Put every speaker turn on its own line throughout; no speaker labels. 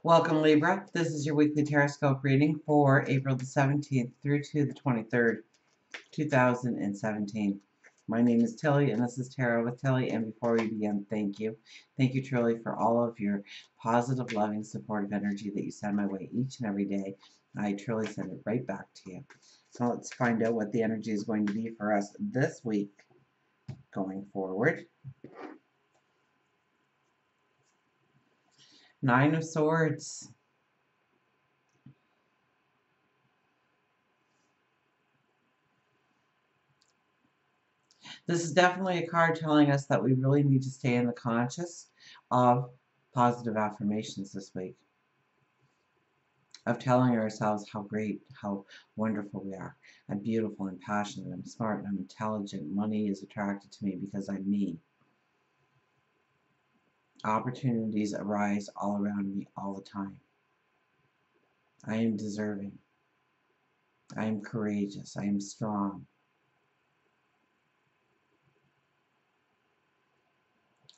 Welcome, Libra. This is your weekly Tarotscope reading for April the 17th through to the 23rd, 2017. My name is Tilly, and this is Tarot with Tilly. And before we begin, thank you. Thank you truly for all of your positive, loving, supportive energy that you send my way each and every day. I truly send it right back to you. So let's find out what the energy is going to be for us this week going forward. Nine of Swords. This is definitely a card telling us that we really need to stay in the conscious of positive affirmations this week. Of telling ourselves how great, how wonderful we are. I'm beautiful, I'm passionate, I'm smart, I'm intelligent. Money is attracted to me because I'm me. Opportunities arise all around me all the time. I am deserving. I am courageous. I am strong.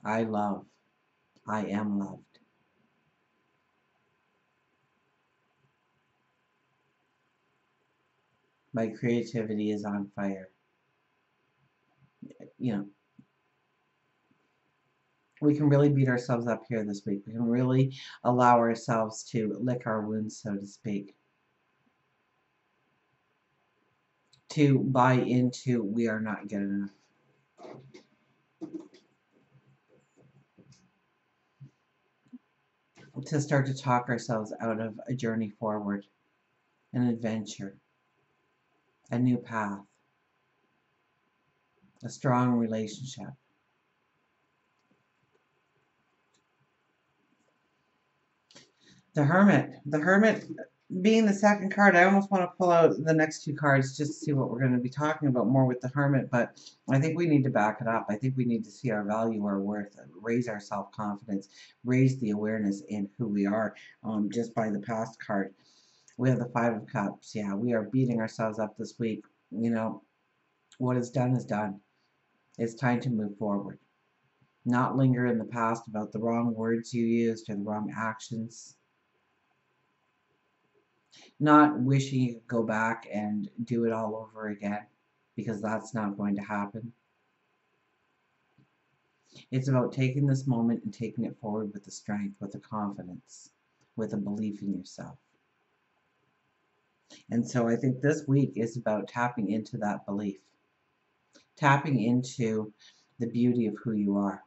I love. I am loved. My creativity is on fire. You know, we can really beat ourselves up here this week. We can really allow ourselves to lick our wounds, so to speak. To buy into we are not good enough. To start to talk ourselves out of a journey forward, an adventure, a new path, a strong relationship. The Hermit. The Hermit being the second card, I almost want to pull out the next two cards just to see what we're going to be talking about more with the Hermit, but I think we need to back it up. I think we need to see our value, our worth, raise our self-confidence, raise the awareness in who we are just by the past card. We have the Five of Cups. Yeah, we are beating ourselves up this week. You know, what is done is done. It's time to move forward. Not linger in the past about the wrong words you used or the wrong actions. Not wishing you could go back and do it all over again, because that's not going to happen. It's about taking this moment and taking it forward with the strength, with the confidence, with a belief in yourself. And so I think this week is about tapping into that belief, tapping into the beauty of who you are,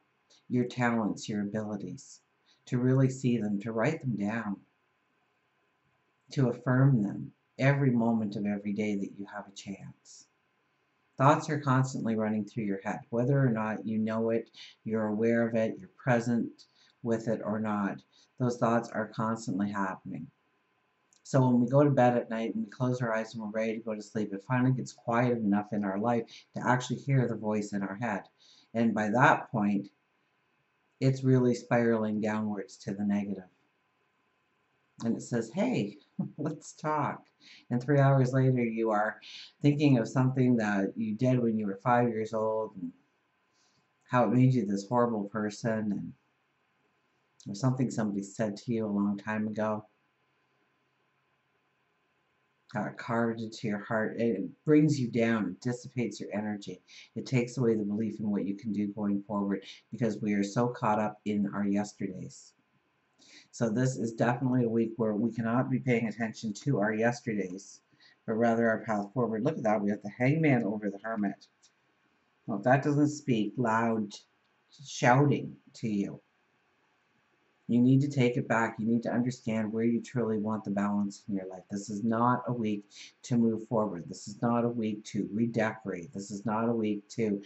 your talents, your abilities, to really see them, to write them down, to affirm them every moment of every day that you have a chance. Thoughts are constantly running through your head, whether or not you know it, you're aware of it, you're present with it or not. Those thoughts are constantly happening. So when we go to bed at night and we close our eyes and we're ready to go to sleep, it finally gets quiet enough in our life to actually hear the voice in our head. And by that point, it's really spiraling downwards to the negative. And it says, hey, let's talk. And 3 hours later, you are thinking of something that you did when you were 5 years old and how it made you this horrible person, and or something somebody said to you a long time ago, how it carved into your heart. It brings you down. It dissipates your energy. It takes away the belief in what you can do going forward, because we are so caught up in our yesterdays. So this is definitely a week where we cannot be paying attention to our yesterdays, but rather our path forward. Look at that. We have the Hangman over the Hermit. Well, if that doesn't speak loud shouting to you, you need to take it back. You need to understand where you truly want the balance in your life. This is not a week to move forward. This is not a week to redecorate. This is not a week to,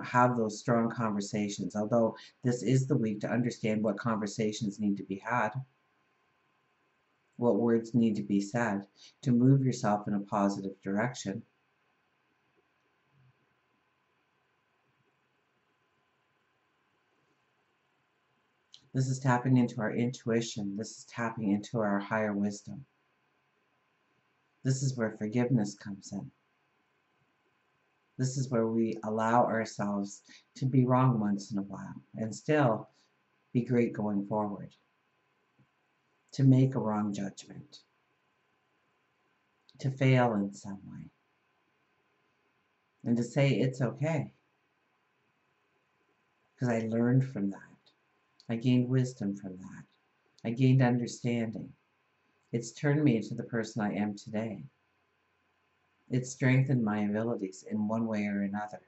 have those strong conversations. Although this is the week to understand what conversations need to be had, what words need to be said to move yourself in a positive direction. This is tapping into our intuition. This is tapping into our higher wisdom. This is where forgiveness comes in. This is where we allow ourselves to be wrong once in a while and still be great going forward. to make a wrong judgment, to fail in some way, and to say it's okay, because I learned from that. I gained wisdom from that. I gained understanding. It's turned me into the person I am today. It's strengthened my abilities in one way or another.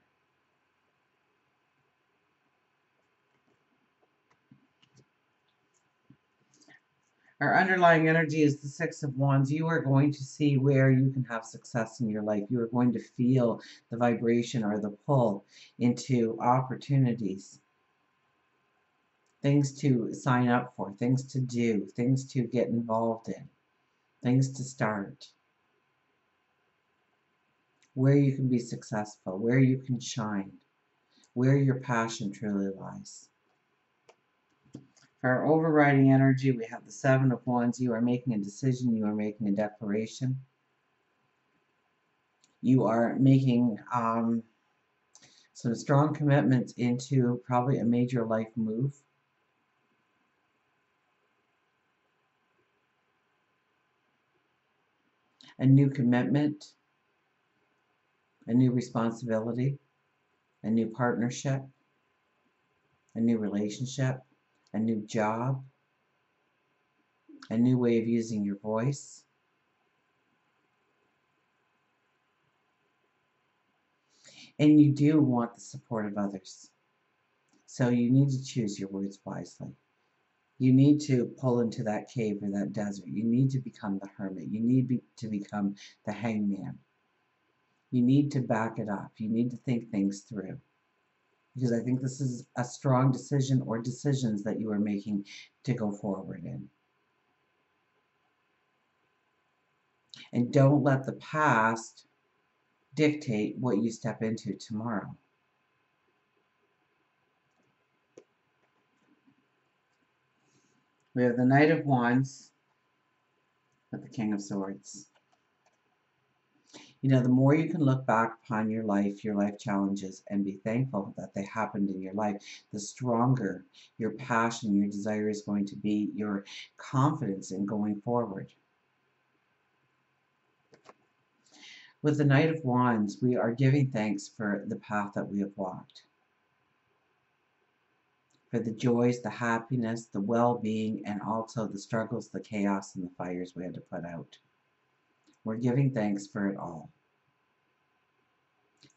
Our underlying energy is the Six of Wands. You are going to see where you can have success in your life. You are going to feel the vibration or the pull into opportunities, things to sign up for, things to do, things to get involved in, things to start, where you can be successful, where you can shine, where your passion truly lies. For our overriding energy, we have the Seven of Wands. You are making a decision. You are making a declaration. You are making some strong commitments into probably a major life move. A new commitment, a new responsibility, a new partnership, a new relationship, a new job, a new way of using your voice. And you do want the support of others. So you need to choose your words wisely. You need to pull into that cave or that desert. You need to become the hermit. You need to become the hangman. You need to back it up. You need to think things through. Because I think this is a strong decision or decisions that you are making to go forward in. And don't let the past dictate what you step into tomorrow. We have the Knight of Wands with the King of Swords. You know, the more you can look back upon your life challenges, and be thankful that they happened in your life, the stronger your passion, your desire is going to be, your confidence in going forward. With the Knight of Wands, we are giving thanks for the path that we have walked, for the joys, the happiness, the well-being, and also the struggles, the chaos, and the fires we had to put out. We're giving thanks for it all,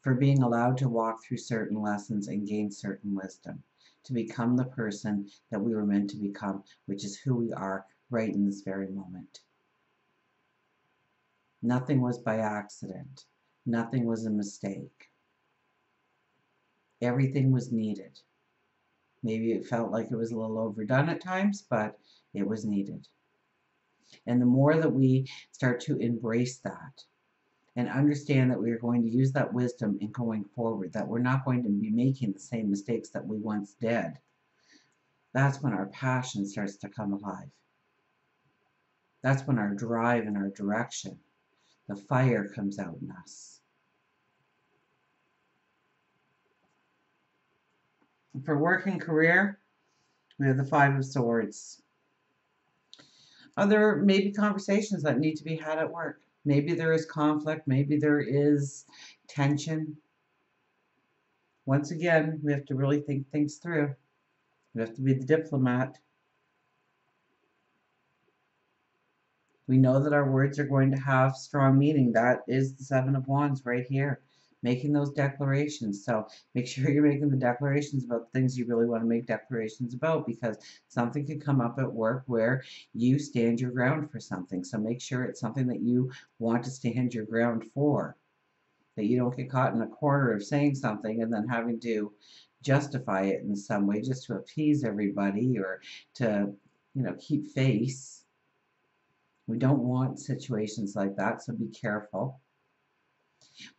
for being allowed to walk through certain lessons and gain certain wisdom, to become the person that we were meant to become, which is who we are right in this very moment. Nothing was by accident. Nothing was a mistake. Everything was needed. Maybe it felt like it was a little overdone at times, but it was needed. And the more that we start to embrace that and understand that we are going to use that wisdom in going forward, that we're not going to be making the same mistakes that we once did, that's when our passion starts to come alive. That's when our drive and our direction, the fire comes out in us. For work and career, we have the Five of Swords. There may be conversations that need to be had at work. Maybe there is conflict. Maybe there is tension. Once again, we have to really think things through. We have to be the diplomat. We know that our words are going to have strong meaning. That is the Seven of Wands right here, making those declarations. So make sure you're making the declarations about the things you really want to make declarations about, because something could come up at work where you stand your ground for something. So make sure it's something that you want to stand your ground for, that you don't get caught in a corner of saying something and then having to justify it in some way just to appease everybody or to, keep face. We don't want situations like that, so be careful.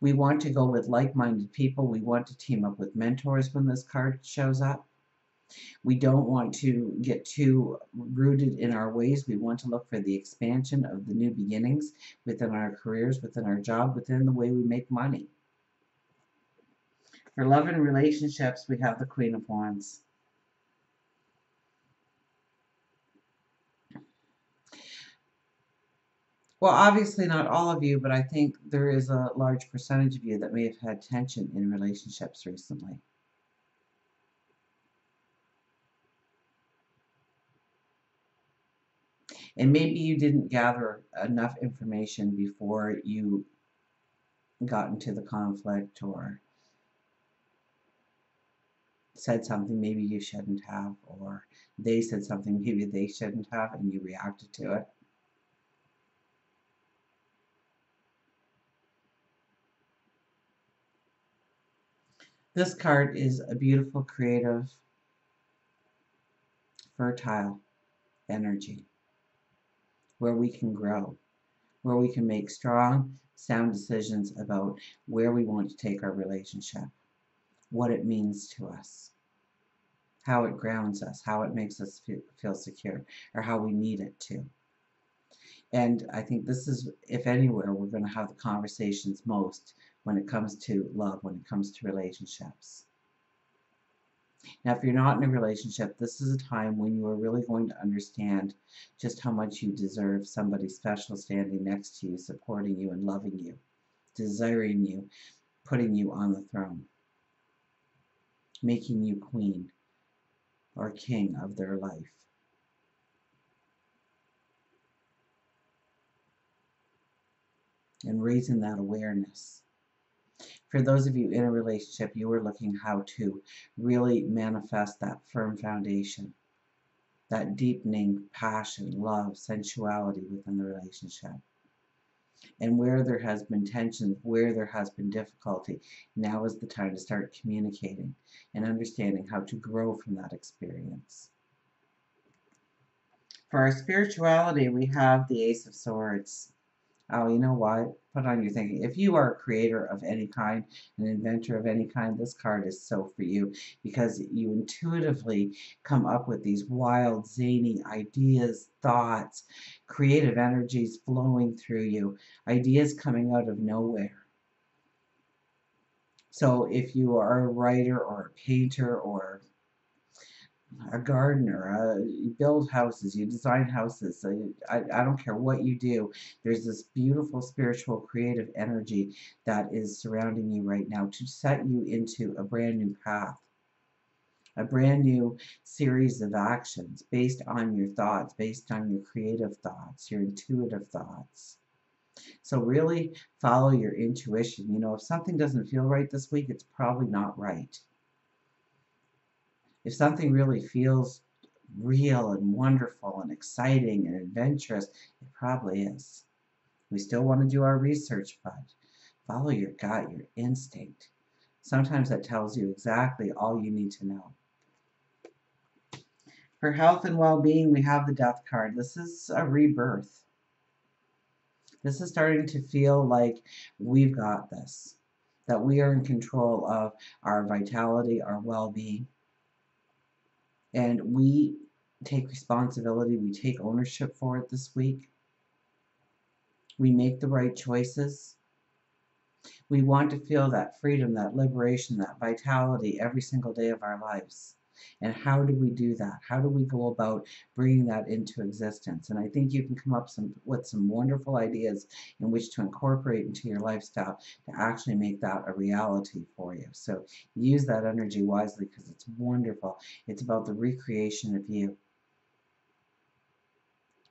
We want to go with like-minded people. We want to team up with mentors when this card shows up. We don't want to get too rooted in our ways. We want to look for the expansion of the new beginnings within our careers, within our job, within the way we make money. For love and relationships, we have the Queen of Wands. Well, obviously not all of you, but I think there is a large percentage of you that may have had tension in relationships recently. And maybe you didn't gather enough information before you got into the conflict, or said something maybe you shouldn't have, or they said something maybe they shouldn't have, and you reacted to it. This card is a beautiful, creative, fertile energy where we can grow, where we can make strong, sound decisions about where we want to take our relationship, what it means to us, how it grounds us, how it makes us feel secure, or how we need it to. And I think this is, if anywhere, we're going to have the conversations most when it comes to love, when it comes to relationships. Now, if you're not in a relationship, this is a time when you are really going to understand just how much you deserve somebody special standing next to you, supporting you and loving you, desiring you, putting you on the throne, making you queen or king of their life. And raising that awareness. For those of you in a relationship, you are looking how to really manifest that firm foundation, that deepening passion, love, sensuality within the relationship. And where there has been tension, where there has been difficulty, now is the time to start communicating and understanding how to grow from that experience. For our spirituality, we have the Ace of Swords. Oh, you know what? Put on your thinking. If you are a creator of any kind, an inventor of any kind, this card is so for you, because you intuitively come up with these wild, zany ideas, thoughts, creative energies flowing through you, ideas coming out of nowhere. So if you are a writer or a painter or a gardener, you build houses, you design houses, I don't care what you do, there's this beautiful spiritual creative energy that is surrounding you right now to set you into a brand new path, a brand new series of actions based on your thoughts, based on your creative thoughts, your intuitive thoughts. So really follow your intuition. You know, if something doesn't feel right this week, it's probably not right. If something really feels real and wonderful and exciting and adventurous, it probably is. We still want to do our research, but follow your gut, your instinct. Sometimes that tells you exactly all you need to know. For health and well-being, we have the Death card. This is a rebirth. This is starting to feel like we've got this, that we are in control of our vitality, our well-being, and we take responsibility, we take ownership for it this week. We make the right choices. We want to feel that freedom, that liberation, that vitality every single day of our lives. And how do we do that? How do we go about bringing that into existence? And I think you can come up with some wonderful ideas in which to incorporate into your lifestyle to actually make that a reality for you. So use that energy wisely, because it's wonderful. It's about the recreation of you.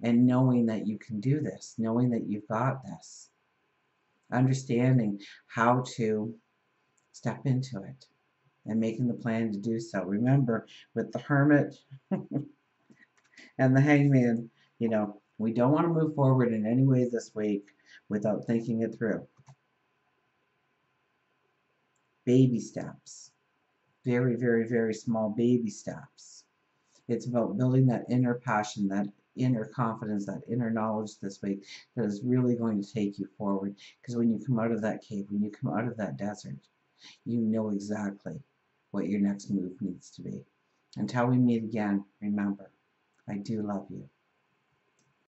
And knowing that you can do this, knowing that you've got this, understanding how to step into it and making the plan to do so. Remember, with the Hermit and the Hangman, you know, we don't want to move forward in any way this week without thinking it through. Baby steps. Very, very, very small baby steps. It's about building that inner passion, that inner confidence, that inner knowledge this week that is really going to take you forward. Because when you come out of that cave, when you come out of that desert, you know exactly what your next move needs to be. Until we meet again, remember, I do love you.